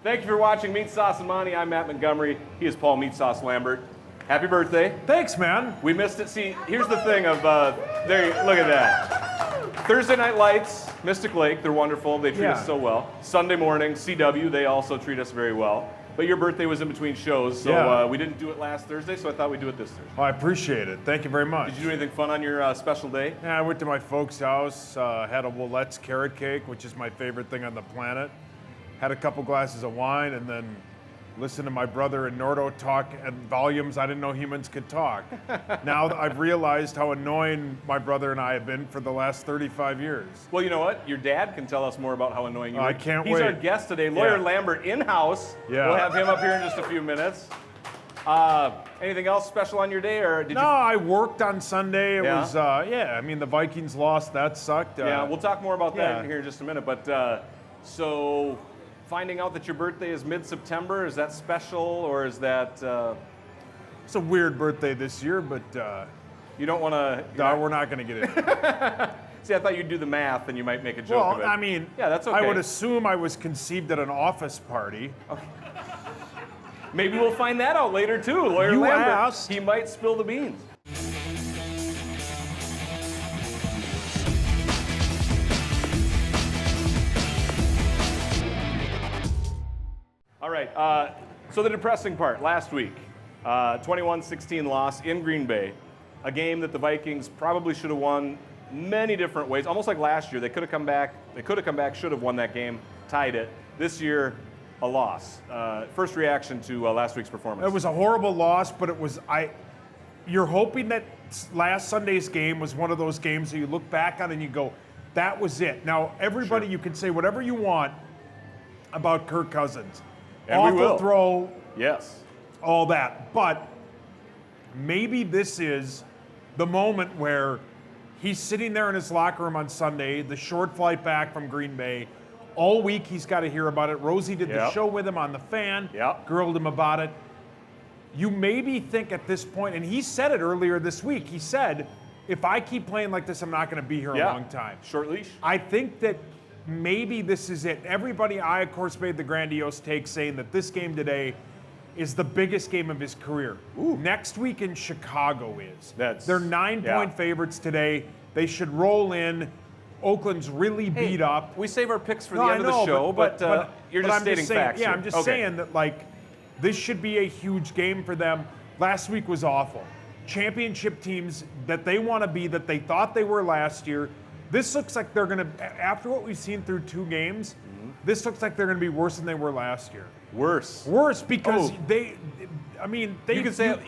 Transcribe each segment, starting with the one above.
Thank you for watching Meatsauce Monty. I'm Matt Montgomery. He is Paul Meatsauce Lambert. Happy birthday. Thanks, man. We missed it. See, here's the thing of, look at that. Thursday Night Lights, Mystic Lake, they're wonderful. They treat us so well. Sunday morning, CW, they also treat us very well. But your birthday was in between shows, so we didn't do it last Thursday, so I thought we'd do it this Thursday. Well, I appreciate it. Thank you very much. Did you do anything fun on your special day? Yeah, I went to my folks' house, had a Willette's carrot cake, which is my favorite thing on the planet. Had a couple glasses of wine, and then listened to my brother and Nordo talk at volumes I didn't know humans could talk. Now I've realized how annoying my brother and I have been for the last 35 years. Well, you know what? Your dad can tell us more about how annoying you are. I can't wait. He's our guest today, Lawyer Lambert, in-house. Yeah. We'll have him up here in just a few minutes. Anything else special on your day, or did you? I worked on Sunday. It was, I mean, the Vikings lost. That sucked. Yeah, we'll talk more about that here in just a minute. But so, finding out that your birthday is mid-September, is that special, or is that? It's a weird birthday this year, but you don't want to. We're not going to get into it. See, I thought you'd do the math and you might make a joke of it. Well, I mean, that's okay. I would assume I was conceived at an office party. Okay. Maybe we'll find that out later too. Lawyer Lambert, asked. He might spill the beans. All right, so the depressing part, last week, 21-16 loss in Green Bay, a game that the Vikings probably should have won many different ways, almost like last year. They could have come back, should have won that game, tied it. This year, a loss. First reaction to last week's performance. It was a horrible loss, but it was, you're hoping that last Sunday's game was one of those games that you look back on and you go, that was it. Now, everybody, you can say whatever you want about Kirk Cousins. And awful we will. Throw, yes, all that. But maybe this is the moment where he's sitting there in his locker room on Sunday, the short flight back from Green Bay. All week he's got to hear about it. Rosie did the show with him on The Fan, grilled him about it. You maybe think at this point, and he said it earlier this week, he said, if I keep playing like this, I'm not going to be here a long time. Short leash. I think that maybe this is it. Everybody, I of course made the grandiose take saying that this game today is the biggest game of his career. Next week in Chicago is. They're 9-point favorites today. They should roll in. Oakland's really beat up. We save our picks for the end of the show, but you're just stating facts. Yeah, I'm just saying that this should be a huge game for them. Last week was awful. Championship teams that they want to be, that they thought they were last year. This looks like they're going to, after what we've seen through 2 games, this looks like they're going to be worse than they were last year. Worse because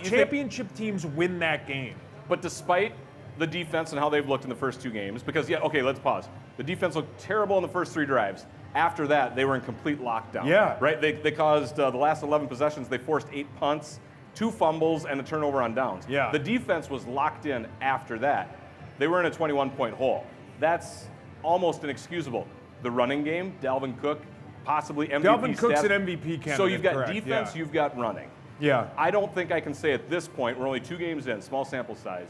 championship teams win that game. But despite the defense and how they've looked in the first 2 games, because let's pause. The defense looked terrible in the first 3 drives. After that, they were in complete lockdown. Yeah. Right? They caused the last 11 possessions, they forced 8 punts, 2 fumbles, and a turnover on downs. Yeah. The defense was locked in after that. They were in a 21-point hole. That's almost inexcusable. The running game, Dalvin Cook, possibly MVP. Dalvin Cook's an MVP candidate. So you've got defense, you've got running. Yeah. I don't think I can say at this point, we're only 2 games in, small sample size,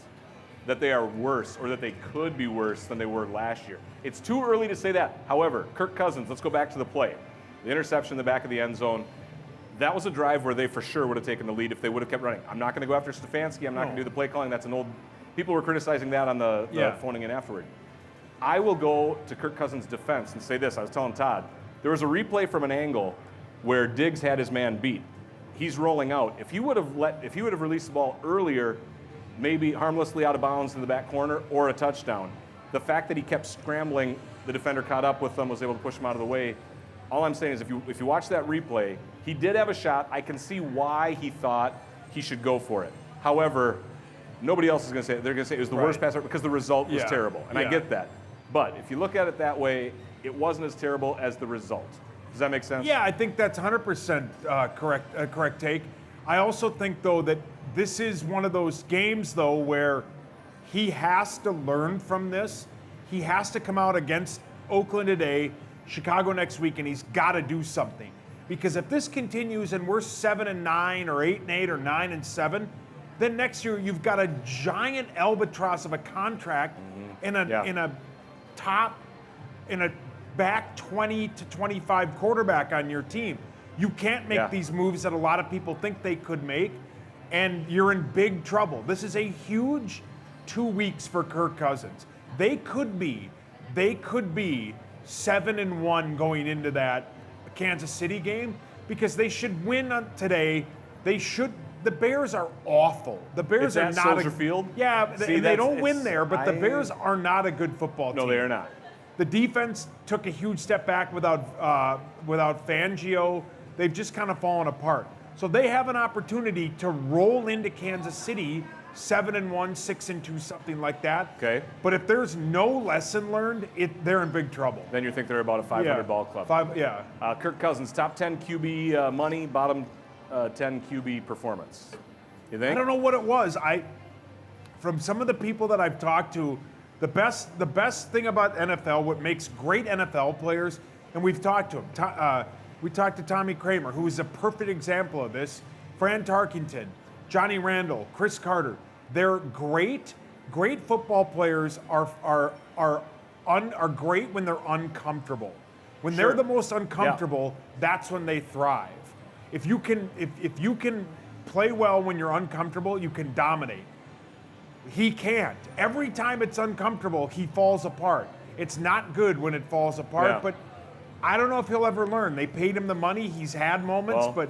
that they are worse or that they could be worse than they were last year. It's too early to say that. However, Kirk Cousins, let's go back to the play. The interception in the back of the end zone, that was a drive where they for sure would have taken the lead if they would have kept running. I'm not going to go after Stefanski. I'm not going to do the play calling. That's an old. People were criticizing that on the phoning in afterward. I will go to Kirk Cousins' defense and say this. I was telling Todd, there was a replay from an angle where Diggs had his man beat. He's rolling out. If he would have released the ball earlier, maybe harmlessly out of bounds in the back corner or a touchdown. The fact that he kept scrambling, the defender caught up with him, was able to push him out of the way. All I'm saying is if you watch that replay, he did have a shot. I can see why he thought he should go for it. However, nobody else is going to say it. They're going to say it was the worst pass ever because the result was terrible. And I get that. But if you look at it that way, it wasn't as terrible as the result. Does that make sense? Yeah, I think that's 100% correct take. I also think, though, that this is one of those games, though, where he has to learn from this. He has to come out against Oakland today, Chicago next week, and he's got to do something. Because if this continues and we're 7-9 or 8-8 or 9-7, then next year you've got a giant albatross of a contract in a back 20 to 25 quarterback on your team. You can't make these moves that a lot of people think they could make, and you're in big trouble. This is a huge 2 weeks for Kirk Cousins. They could be 7-1 going into that Kansas City game because they should win today. The Bears are awful. The Bears are not Soldier Field. Yeah, they don't win there, but the Bears are not a good football team. No, they are not. The defense took a huge step back without Fangio. They've just kind of fallen apart. So they have an opportunity to roll into Kansas City 7-1, 6-2, something like that. Okay. But if there's no lesson learned, they're in big trouble. Then you think they're about a 500 ball club. Kirk Cousins, top 10 QB money, bottom 10 QB performance. You think? I don't know what it was. From some of the people that I've talked to, the best thing about NFL, what makes great NFL players, and we've talked to them. We talked to Tommy Kramer, who is a perfect example of this. Fran Tarkenton, Johnny Randall, Chris Carter. They're great football players are great when they're uncomfortable. When they're the most uncomfortable, that's when they thrive. If you can play well when you're uncomfortable, you can dominate. He can't. Every time it's uncomfortable, he falls apart. It's not good when it falls apart, but I don't know if he'll ever learn. They paid him the money. He's had moments, but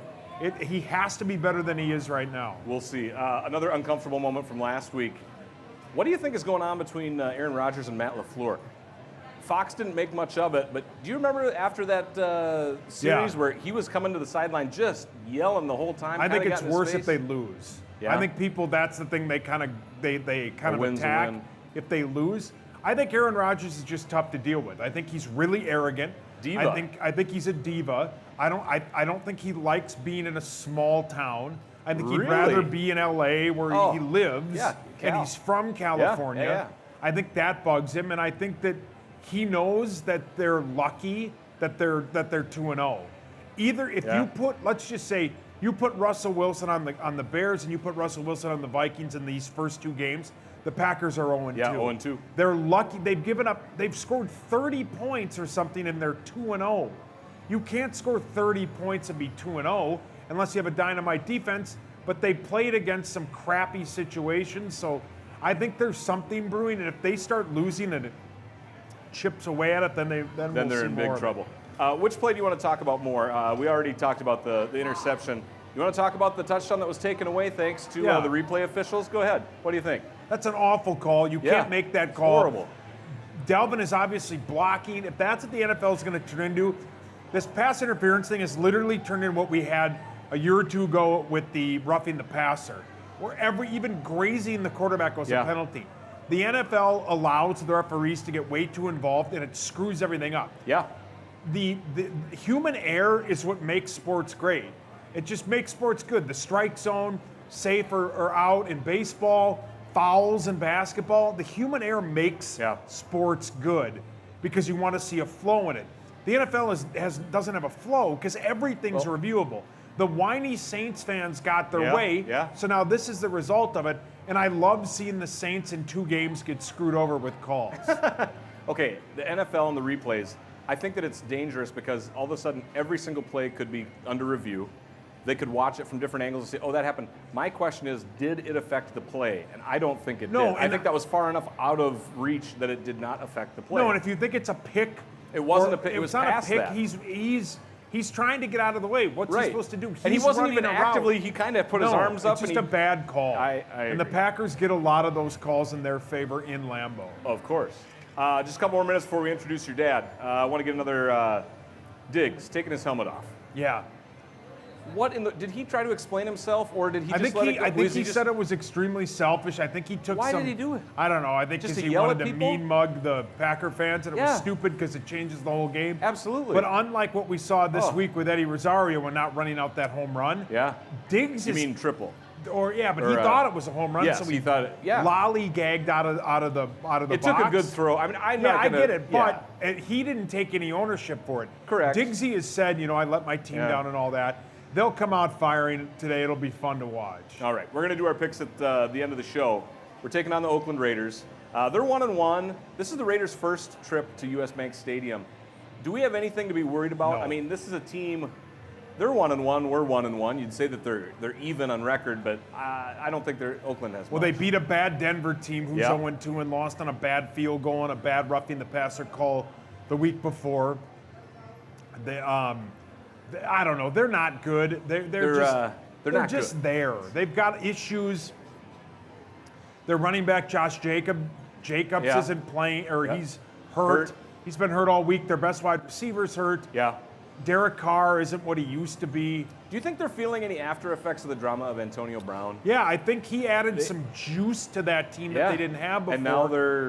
he has to be better than he is right now. We'll see. Another uncomfortable moment from last week. What do you think is going on between Aaron Rodgers and Matt LaFleur? Fox didn't make much of it, but do you remember after that series where he was coming to the sideline just yelling the whole time? I think it's worse if they lose. Yeah? I think that's the thing they kind of attack if they lose. I think Aaron Rodgers is just tough to deal with. I think he's really arrogant. Diva. I think he's a diva. I don't think he likes being in a small town. I think he'd rather be in LA where he lives and he's from California. Yeah. I think that bugs him, and I think that he knows that they're lucky that they're 2-0. Either if you put, let's just say, you put Russell Wilson on the Bears and you put Russell Wilson on the Vikings in these first 2 games, the Packers are 0-2. Yeah, 0-2. They're lucky. They've scored 30 points or something and they're 2-0. You can't score 30 points and be 2-0 unless you have a dynamite defense, but they played against some crappy situations, so I think there's something brewing, and if they start losing and it chips away at it, then they're in big trouble. Which play do you want to talk about more? We already talked about the interception. You want to talk about the touchdown that was taken away thanks to the replay officials? Go ahead. What do you think? That's an awful call. You can't make that call. Horrible. Delvin is obviously blocking. If that's what the NFL is going to turn into, this pass interference thing has literally turned into what we had a year or two ago with the roughing the passer, where even grazing the quarterback was a penalty. The NFL allows the referees to get way too involved, and it screws everything up. Yeah. The human error is what makes sports great. It just makes sports good. The strike zone, safe or out in baseball, fouls in basketball. The human error makes sports good because you want to see a flow in it. The NFL doesn't have a flow because everything's reviewable. The whiny Saints fans got their way, so now this is the result of it, and I love seeing the Saints in 2 games get screwed over with calls. Okay, the NFL and the replays, I think that it's dangerous because all of a sudden every single play could be under review. They could watch it from different angles and say, oh, that happened. My question is, did it affect the play? And I don't think it did. I think that was far enough out of reach that it did not affect the play. No, and if you think it's a pick, it wasn't a pick. It was not past a pick. That. He's trying to get out of the way. What's he supposed to do? And he wasn't even actively. He kind of put his arms up. It's just a bad call. And the Packers get a lot of those calls in their favor in Lambeau. Of course. Just a couple more minutes before we introduce your dad. I want to get another Diggs taking his helmet off. Yeah. Did he try to explain himself, or did he just let it go? I think he said it was extremely selfish. I think he took Why did he do it? I don't know. I think just because to he yell wanted at to people? mean mug the Packer fans, and it was stupid because it changes the whole game. Absolutely. But unlike what we saw this week with Eddie Rosario and not running out that home run, Diggs You mean triple? He thought it was a home run, yes, so he thought it. Yeah. Lollygagged out of the box. It took a good throw. I mean, I get it, but he didn't take any ownership for it. Correct. Diggsy has said, I let my team down and all that. They'll come out firing today. It'll be fun to watch. All right, we're going to do our picks at the end of the show. We're taking on the Oakland Raiders. They're 1-1. This is the Raiders' first trip to U.S. Bank Stadium. Do we have anything to be worried about? No. I mean, this is a team They're 1-1. We're 1-1. You'd say that they're even on record, but I don't think Oakland has. Well, much. they beat a bad Denver team who's Yeah. 0-2 and lost on a bad field goal and a bad roughing the passer call the week before. I don't know. They're not good. They're not just good. there. They've got issues. Their running back Jacobs Yeah. isn't playing, or Yeah. he's hurt. Hurt. He's been hurt all week. Their best wide receiver's hurt. Yeah. Derek Carr isn't what he used to be. Do you think they're feeling any after effects of the drama of Antonio Brown? Yeah, I think he added some juice to that team that Yeah. they didn't have before.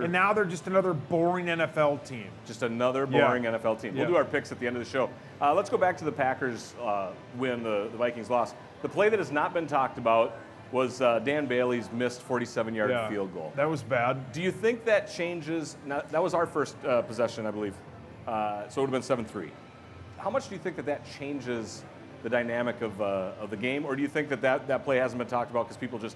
And now they're just another boring NFL team. just another boring Yeah. NFL team. We'll Yeah. do our picks at the end of the show. Let's go back to the Packers win, the Vikings loss. The play that has not been talked about was Dan Bailey's missed 47-yard field goal. That was bad. Do you think that changes? Now, that was our first possession, I believe. So it would have been 7-3. How much do you think that changes the dynamic of the game, or do you think that play hasn't been talked about because people just,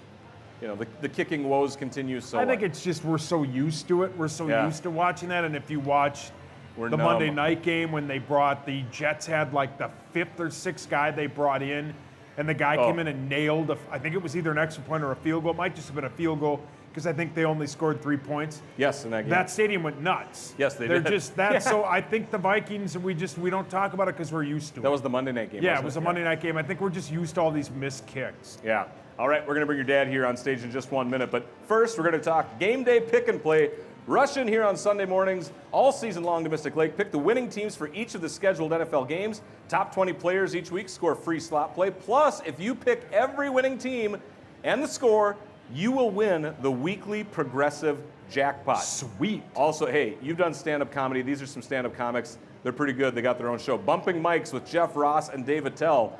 the kicking woes continue? So I think it's just we're so used to it. We're so used to watching that, and if you watch We're the numb. Monday night game when they brought the Jets had like the 5th or 6th guy they brought in, and the guy came in and nailed. I think it was either an extra point or a field goal. It might just have been a field goal because I think they only scored 3 points. Yes, in that game. That stadium went nuts. Yes, they They're did. just that. So I think the Vikings, we don't talk about it because we're used to it. That was the Monday night game. Yeah, wasn't it was a Monday night game. I think we're just used to all these missed kicks. Yeah. All right, we're going to bring your dad here on stage in just 1 minute. But first, we're going to talk game day pick and play. Rush in here on Sunday mornings, all season long to Mystic Lake. Pick the winning teams for each of the scheduled NFL games. Top 20 players each week score free slot play. Plus, if you pick every winning team and the score, you will win the weekly progressive jackpot. Sweet. Also, hey, you've done stand-up comedy. These are some stand-up comics. They're pretty good. They got their own show. Bumping Mics with Jeff Ross and Dave Attell.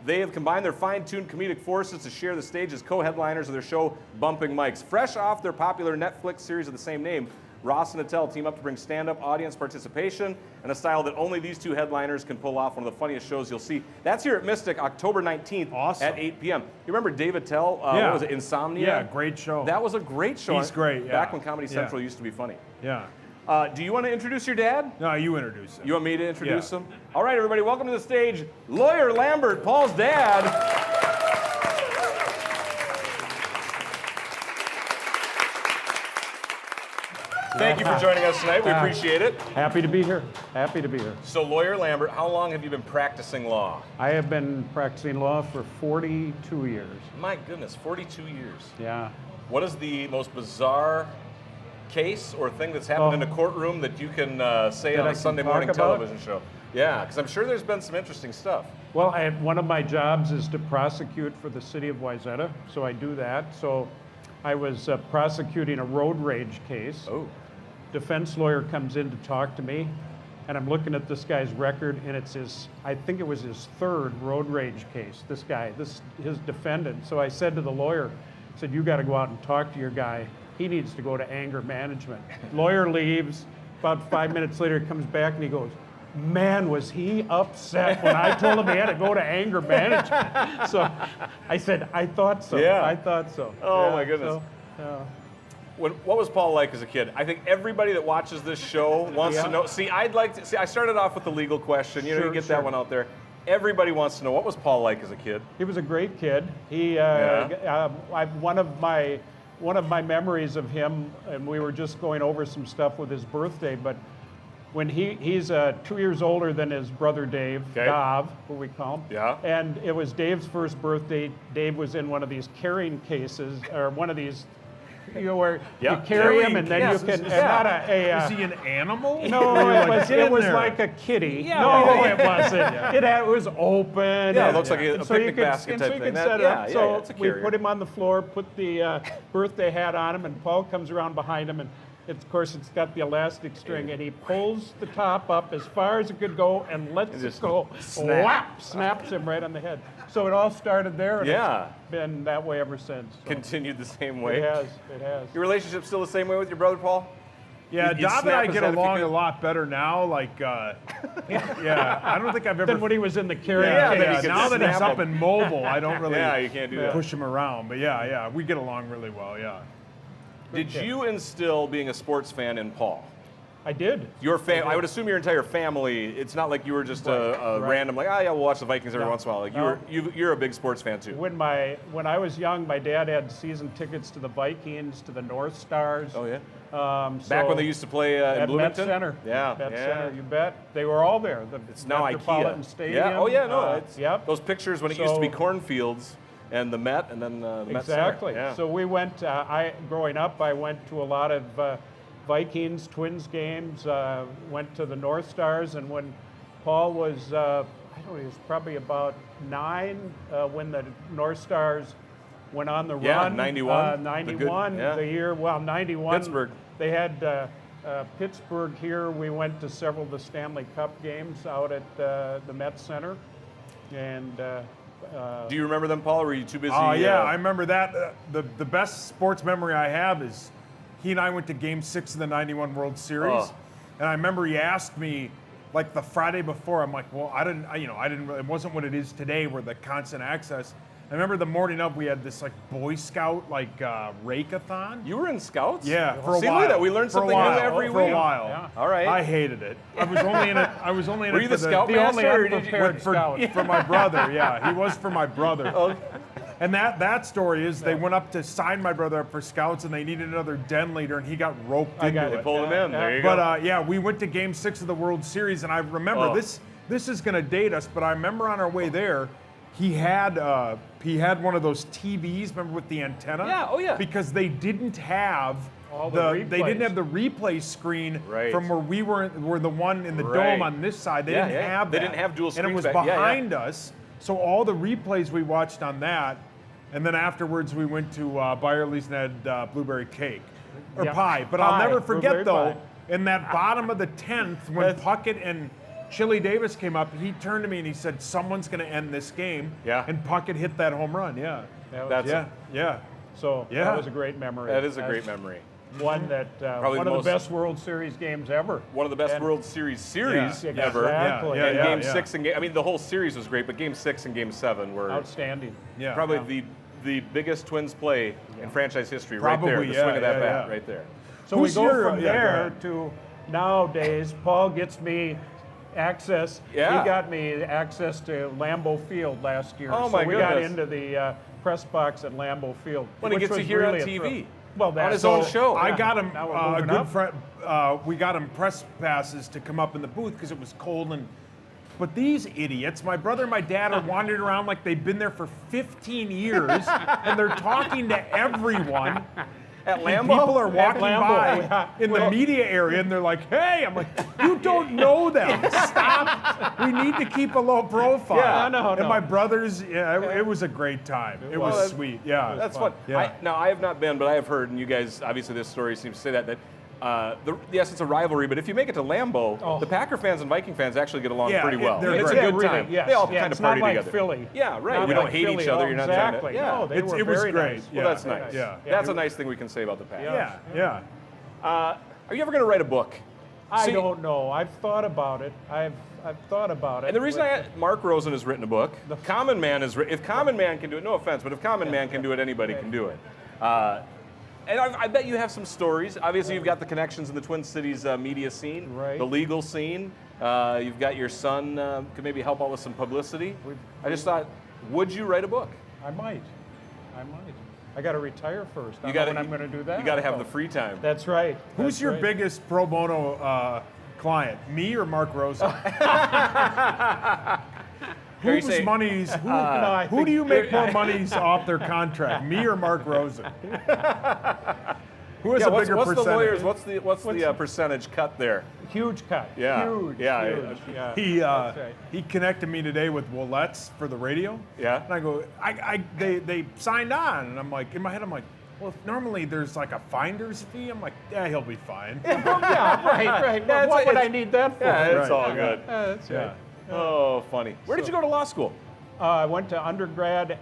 They have combined their fine-tuned comedic forces to share the stage as co-headliners of their show, Bumping Mics. Fresh off their popular Netflix series of the same name, Ross and Attell team up to bring stand-up audience participation and a style that only these two headliners can pull off. One of the funniest shows you'll see. That's here at Mystic, October 19th at 8 p.m. You remember Dave Attell? What was it, Insomnia? Yeah, great show. That was a great show. He's great, yeah. Back when Comedy Central used to be funny. Yeah. Do you want to introduce your dad? No, you introduce him. You want me to introduce Yeah. him? All right, everybody, welcome to the stage, Lawyer Lambert, Paul's dad. Thank you for joining us tonight. We appreciate it. Happy to be here. Happy to be here. So, Lawyer Lambert, how long have you been practicing law? I have been practicing law for 42 years. My goodness, 42 years. Yeah. What is the most bizarre case or thing that's happened in a courtroom that you can say on I a can Sunday talk morning about? television show? Yeah, because I'm sure there's been some interesting stuff. Well, one of my jobs is to prosecute for the city of Wayzata, so I do that. So I was prosecuting a road rage case. Oh. Defense lawyer comes in to talk to me, and I'm looking at this guy's record, and it's I think it was his 3rd road rage case, this guy, his defendant. So I said to the lawyer, I said, you got to go out and talk to your guy. He needs to go to anger management. Lawyer leaves. About 5 minutes later, he comes back and he goes, man, was he upset when I told him he had to go to anger management. So I said, I thought so. Yeah. I thought so. Oh, Yeah, my goodness. so, What was Paul like as a kid? I think everybody that watches this show wants to know. See, I started off with the legal question. You Sure, get that one out there. Everybody wants to know, what was Paul like as a kid? He was a great kid. He, one of my memories of him, and we were just going over some stuff with his birthday, but when he's 2 years older than his brother Dave, Dav, what we call him. Yeah. And it was Dave's first birthday. Dave was in one of these carrying cases, or one of these, where you carry him and then you can, and not Is he an animal? No, it was like a kitty. Yeah. No, it wasn't. It was open. Yeah, it and- looks like a and so picnic you could, basket and type so you thing. could set it Yeah, up. yeah, So it's a we carrier. put him on the floor, put the birthday hat on him, and Paul comes around behind him, and of course it's got the elastic string, and he pulls the top up as far as it could go and lets it go. Whap! Snaps him right on the head. So it all started there, and it's been that way ever since. So Continued the same way. it has. It has. Your relationship still the same way with your brother, Paul? Yeah, You'd Dob and snap I his get head if you along could? a lot better now. Like, yeah, I don't think I've ever. Then when he was in the carrying then case. you could now that he's snap up him. and mobile, I don't really Yeah, you can't do that. push him around. But yeah, we get along really well. Yeah. Did you instill being a sports fan in Paul? I did. I would assume your entire family. It's not like you were just a random like, we'll watch the Vikings every once in a while. Like you're a big sports fan too. When I was young, my dad had season tickets to the Vikings, to the North Stars. Oh yeah. Back when they used to play in at Bloomington. Met Center. Yeah. Met Center, you bet. They were all there. It's now Metropolitan IKEA. Stadium. Yeah. Oh yeah. No. Yep. Those pictures when it used to be cornfields and the Met and then the Met Center. Exactly. Yeah. So we went. Growing up, I went to a lot of Vikings, Twins games. Went to the North Stars, and when Paul was, I don't know, he was probably about 9 when the North Stars went on the run. 91. 91, the year, 91. Pittsburgh. They had Pittsburgh here. We went to several of the Stanley Cup games out at the Met Center. And do you remember them, Paul, or were you too busy? Oh, yeah, I remember that. The best sports memory I have is he and I went to Game 6 of the 91 World Series. And I remember he asked me, like the Friday before, I'm like, well, it wasn't what it is today where the constant access. I remember the morning of, we had this like Boy Scout rake-a-thon. You were in Scouts? Yeah, for a See, while. look at that. We learned something new every For week. a while. Yeah. All right. I hated it. I was only in it. Were you the for Scoutmaster, only or did you? unprepared scout. for my brother. Yeah, he was for my brother. Okay. And that story is they went up to sign my brother up for Scouts, and they needed another den leader, and he got roped into They it. pulled him in. There you go. But we went to Game 6 of the World Series, and I remember this is going to date us, but I remember on our way there, he had one of those TVs, remember, with the antenna? Yeah, oh yeah. Because they didn't have they didn't have the replay screen from where we were the one in the dome on this side. They didn't have that. They didn't have dual screens. And it was behind us. So all the replays we watched on that, and then afterwards we went to Byerly's and had blueberry cake or pie. But I'll never forget though, in that bottom of the 10th when Puckett and Chili Davis came up, he turned to me and he said, "Someone's going to end this game." Yeah. And Puckett hit that home run. Yeah. So that was a great memory. That is a great memory. One that one of the best World Series games ever. One of the best World Series ever. Exactly. And Game 6 and I mean the whole series was great, but Game 6 and Game 7 were outstanding. Yeah. Probably the biggest Twins play in franchise history. Probably, right there. The swing of that bat right there. So we go from there to nowadays. Paul gets me access. Yeah. He got me access to Lambeau Field last year. Oh my so we goodness. got into the press box at Lambeau Field. When he gets to hear on TV. Well, on his own show. I got him Now we're a moving good up. friend. We got him press passes to come up in the booth because it was cold But these idiots, my brother and my dad, are wandering around like they've been there for 15 years, and they're talking to everyone. At And Lambeau? people are walking Lambeau, by in the media area, and they're like, "Hey!" I'm like, "You don't know them. Stop. We need to keep a low profile." Yeah, no. And my brothers, it was a great time. It was sweet. Yeah, That's fun. Yeah. I have not been, but I have heard, and you guys, obviously this story seems to say that yes, it's a rivalry, but if you make it to Lambeau, the Packer fans and Viking fans actually get along pretty well. they're It's a great. good time. Yes. They all kind of it's party not like together. Philly. Yeah, right. Not We don't like hate Philly. each other. You're not trying to. exactly. Yeah. No, they were it was very great. nice. Yeah. Well, that's nice. Yeah. That's a nice thing we can say about the Packers. Yeah. Are you ever going to write a book? I don't know. I've thought about it. I've thought about it. And the reason Mark Rosen has written a book. Common Man has written. If Common Man can do it, no offense, but if Common Man can do it, anybody can do it. And I bet you have some stories. Obviously, you've got the connections in the Twin Cities media scene, Right. the legal scene. You've got your son could maybe help out with some publicity. I just thought, would you write a book? I might. I got to retire first. I You don't know got when I'm going to do that. You got to have the free time. That's right. Who's That's your right. biggest pro bono client? Me or Mark Rosa? Harry, Whose say- money's who? I Who think do you make more monies off their contract? Me or Mark Rosen? Who has a what's bigger the percentage? lawyers? What's the percentage cut there? Huge cut. Yeah. Huge. Yeah. Huge. Yeah. He right. he connected me today with Willette's for the radio. Yeah. And I go, they signed on, and I'm like, in my head, I'm like, well, if normally there's like a finder's fee, I'm like, yeah, he'll be fine. Yeah, right. Yeah, What would it's- I need that for? Yeah, it's Right. all good. That's Yeah. right. Oh, funny. Where did you go to law school? I went to undergrad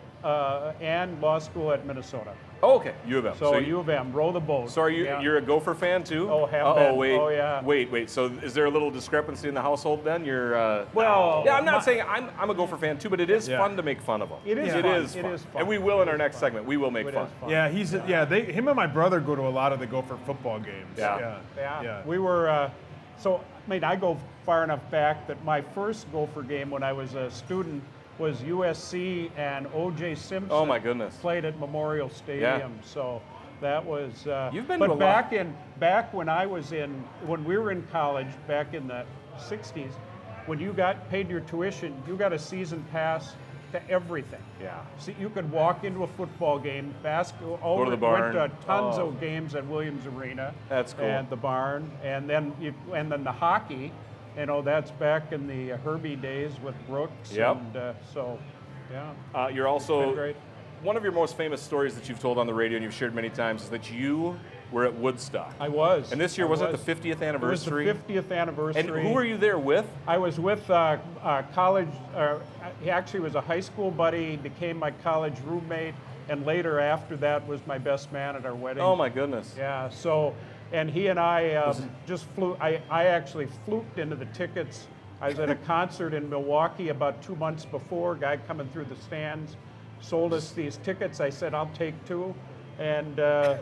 and law school at Minnesota. Oh, okay. U of M. So you- U of M, row the boat. So are you? Yeah. You're a Gopher fan too? Oh, have Uh-oh, been. wait. Oh, yeah. Wait. So is there a little discrepancy in the household then? You're. Well, Yeah, I'm not saying I'm a Gopher fan too, but it is fun to make fun of them. It is It fun. is It fun. is fun. And we will in our next segment. We will make It fun. is fun. Yeah, him and my brother go to a lot of the Gopher football games. Yeah. Yeah. We were So, I mean, I go far enough back that my first Gopher game when I was a student was USC and O.J. Simpson. Oh my goodness. Played at Memorial Stadium. So that was. You've been but to a back lot. back when we were in college back in the '60s, when you paid your tuition, you got a season pass to everything. Yeah. See, you could walk into a football game, basketball. Go to the barn. Went to tons of games at Williams Arena. That's cool. And the barn, and then the hockey. You know, that's back in the Herbie days with Brooks. Yep. And so, yeah. You're It's been also, great. one of your most famous stories that you've told on the radio and you've shared many times is that you were at Woodstock. I was. And this year, was it the 50th anniversary? It was the 50th anniversary. And who were you there with? I was with college, he actually was a high school buddy, became my college roommate, and later after that was my best man at our wedding. Oh my goodness. Yeah, so, and he and I just flew, I actually fluked into the tickets. I was at a concert in Milwaukee about 2 months before, guy coming through the stands, sold us these tickets. I said, I'll take two. And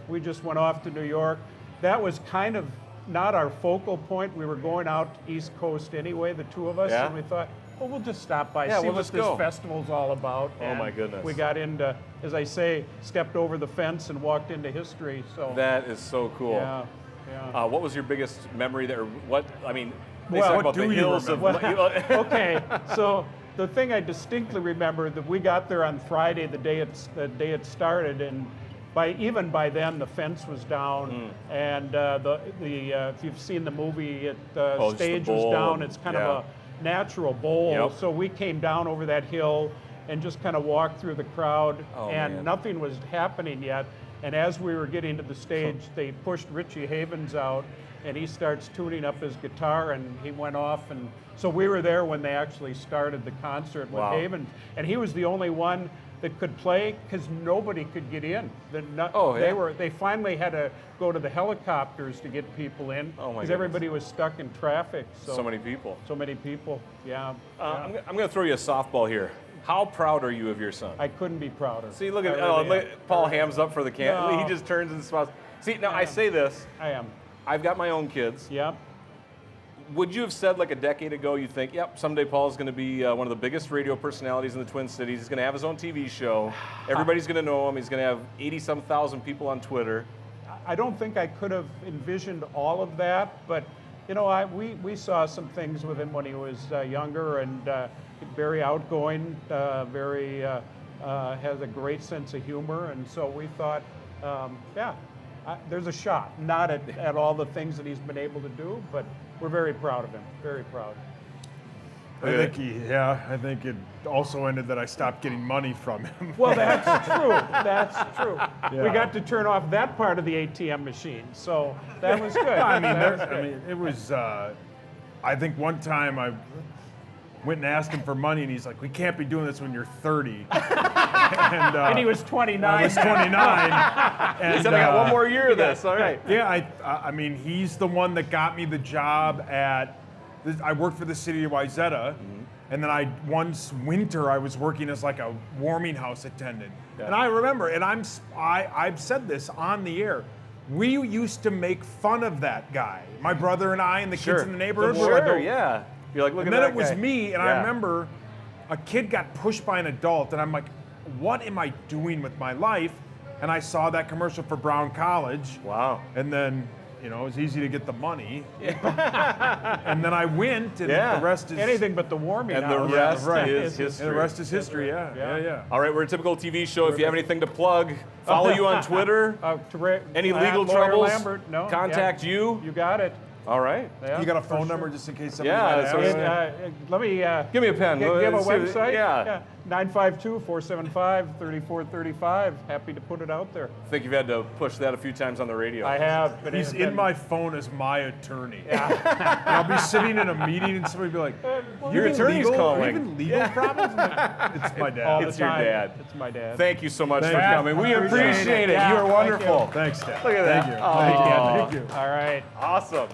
we just went off to New York. That was kind of not our focal point. We were going out East Coast anyway, the two of us, Yeah. and we thought, well, we'll just stop by, Yeah, see we'll what just this go. festival's all about. Oh, And my goodness. We got into, as I say, stepped over the fence and walked into history. So That is so cool. yeah, yeah. What was your biggest memory there? What, I mean, they Well, talk what about the do you hills of... Okay, so the thing I distinctly remember that we got there on Friday, the day it started, and even by then the fence was down, and if you've seen the movie, the just the stage bowl, was down. It's kind of a natural bowl. Yep. So we came down over that hill and just kind of walked through the crowd, Oh, and man. nothing was happening yet. And as we were getting to the stage, they pushed Richie Havens out, and he starts tuning up his guitar, and he went off. And so we were there when they actually started the concert with Wow. Havens, and he was the only one that could play because nobody could get in. Oh, yeah. They finally had to go to the helicopters to get people in Oh, my because goodness. everybody was stuck in traffic. So many people. So many people. Yeah. Yeah. I'm going to throw you a softball here. How proud are you of your son? I couldn't be prouder. See, look at I really look, am. Paul hams up for the camera. No. He just turns and smiles. See, now I say this. I am. I've got my own kids. Yep. Would you have said like a decade ago, you think, yep, someday Paul's going to be one of the biggest radio personalities in the Twin Cities. He's going to have his own TV show. Everybody's going to know him. He's going to have 80-some thousand people on Twitter. I don't think I could have envisioned all of that, but you know, we saw some things with him when he was younger, and very outgoing, has a great sense of humor, and so we thought, there's a shot. Not at all the things that he's been able to do, but we're very proud of him. Very proud. I think it also ended that I stopped getting money from him. Well, that's true. That's true. We Yeah. got to turn off that part of the ATM machine, so that was good. It was. I think one time I went and asked him for money, and he's like, "We can't be doing this when you're 30." And he was 29. I was 29. And, He said, I got one more year of this. All right. Yeah, I mean, he's the one that got me the job at. I worked for the city of Wayzata, and then once winter I was working as like a warming house attendant. Yeah. And I remember, and I've said this on the air. We used to make fun of that guy, my brother and I, and the kids in the neighborhood. were like, Sure, "Oh." yeah. You're like, look And at then that it was guy. me, and I Yeah. remember a kid got pushed by an adult, and I'm like, what am I doing with my life? And I saw that commercial for Brown College. Wow. And then, it was easy to get the money. And then I went, and Yeah. the rest is Anything but the warming And the house. rest right. is And history. the rest is history. Yeah. Yeah. All right, we're a typical TV show. If you have anything to plug, follow you on Twitter. Any legal Lawyer troubles? Lambert, no. Contact you. You got it. All right. Yeah, You got a for phone sure. number just in case somebody Yeah, might so ask? Let me Give me a pen. give a Let's see. website. Yeah. 952-475-3435. Happy to put it out there. I think you've had to push that a few times on the radio. I have. But He's it's in been- my phone as my attorney. And I'll be sitting in a meeting and somebody will be like, Your "You attorney's legal? calling." Are you even legal problems? I'm like, it's my all dad. the It's your time. dad. It's my dad. Thank you so much Thank for you. coming. We Appreciate appreciate it. it. You Yeah, are thank wonderful. Thanks, Dad. Look at that. Thank you. Oh. Thank you. All right. Awesome.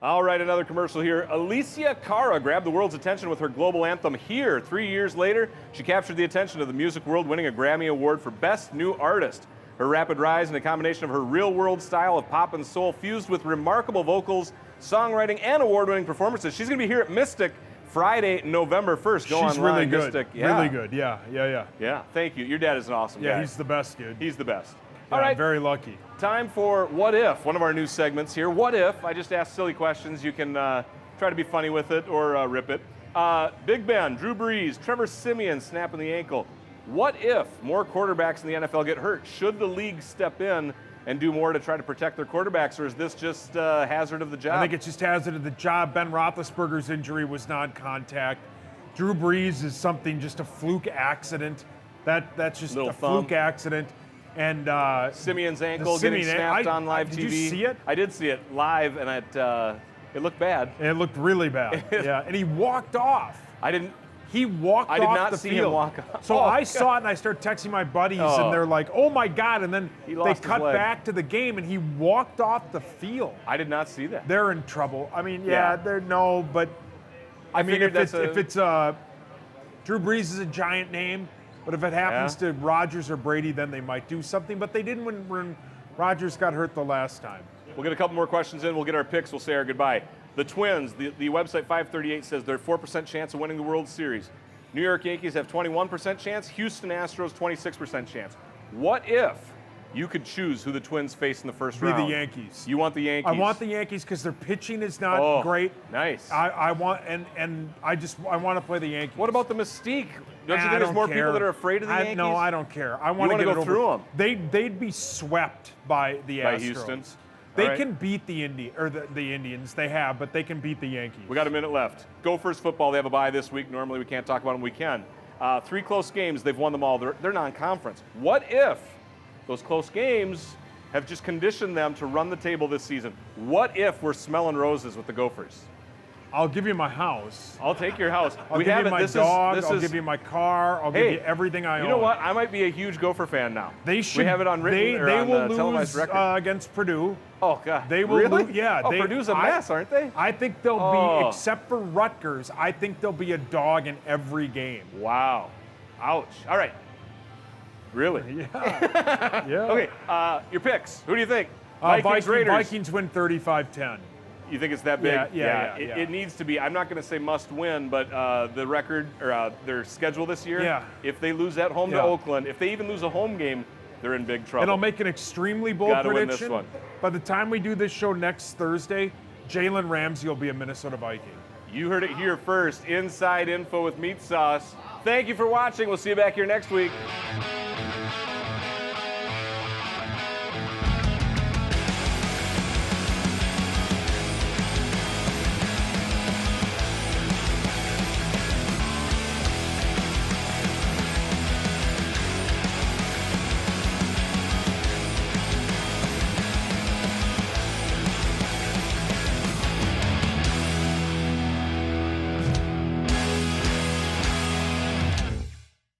All right, another commercial here. Alicia Cara grabbed the world's attention with her global anthem Here. 3 years later, she captured the attention of the music world, winning a Grammy Award for Best New Artist. Her rapid rise and a combination of her real-world style of pop and soul fused with remarkable vocals, songwriting, and award-winning performances. She's going to be here at Mystic Friday, November 1st. Go She's online, really good. Mystic. Yeah. Really good. Yeah. Yeah, thank you. Your dad is an awesome guy. Yeah, he's the best, dude. He's the best. Yeah, All right. I'm very lucky. Time for What If, one of our new segments here. What If? I just ask silly questions. You can try to be funny with it or rip it. Big Ben, Drew Brees, Trevor Siemian snapping the ankle. What if more quarterbacks in the NFL get hurt? Should the league step in and do more to try to protect their quarterbacks, or is this just hazard of the job? I think it's just hazard of the job. Ben Roethlisberger's injury was non-contact. Drew Brees is something, just a fluke accident. That's just Little a thumb. fluke accident. And Simeon's ankle the getting Simeon- snapped on live TV. Did you see it? I did see it live, and it looked bad. And it looked really bad. Yeah, and he walked off. I didn't. He walked I did off not the see field. him walk off. So Oh, I God. saw it, and I started texting my buddies, Oh. and they're like, "Oh my God!" And then He they lost his cut leg. back to the game, and he walked off the field. I did not see that. They're in trouble. I mean, Yeah. they're no, but I mean, figured if that's it's Drew Brees is a giant name, but if it happens to Rodgers or Brady, then they might do something. But they didn't when Rodgers got hurt the last time. We'll get a couple more questions in. We'll get our picks. We'll say our goodbye. The Twins, the website 538 says they're 4% chance of winning the World Series. New York Yankees have 21% chance. Houston Astros, 26% chance. What if you could choose who the Twins face in the first Be round? the Yankees. You want the Yankees? I want the Yankees because their pitching is not Oh, great. nice. I want and I want to play the Yankees. What about the mystique? Don't you I think there's more care. people that are afraid of the Yankees? No, I don't care. I want wanna to go get it through over. 'em. They'd be swept by the By Astros. Houston. They All right. can beat the Indians. They have, but they can beat the Yankees. We got a minute left. Gophers football, they have a bye this week. Normally we can't talk about them. We can. 3 close games. They've won them all. They're non-conference. What if those close games have just conditioned them to run the table this season? What if we're smelling roses with the Gophers? I'll give you my house. I'll take your house. I'll we give have you it. my This dog. is, I'll give you my car. I'll give you everything I own. You know what? I might be a huge Gopher fan now. They should. We have it on written or They on will televised lose record. against Purdue. Oh God. They will really? lose. Yeah. Oh, Purdue's a mess, aren't they? I think they'll Oh. be, except for Rutgers. I think they'll be a dog in every game. Wow. Ouch. All right. Really? Yeah. Yeah. Okay. Your picks. Who do you think? Vikings, Raiders. Vikings win 35-10. You think it's that big? Yeah. It needs to be. I'm not going to say must win, but the record or their schedule this year. Yeah. If they lose at home to Yeah. Oakland, if they even lose a home game, they're in big trouble. And I'll make an extremely bold Gotta win this prediction. one. By the time we do this show next Thursday, Jalen Ramsey will be a Minnesota Viking. You heard it here first. Inside info with Meatsauce. Thank you for watching. We'll see you back here next week.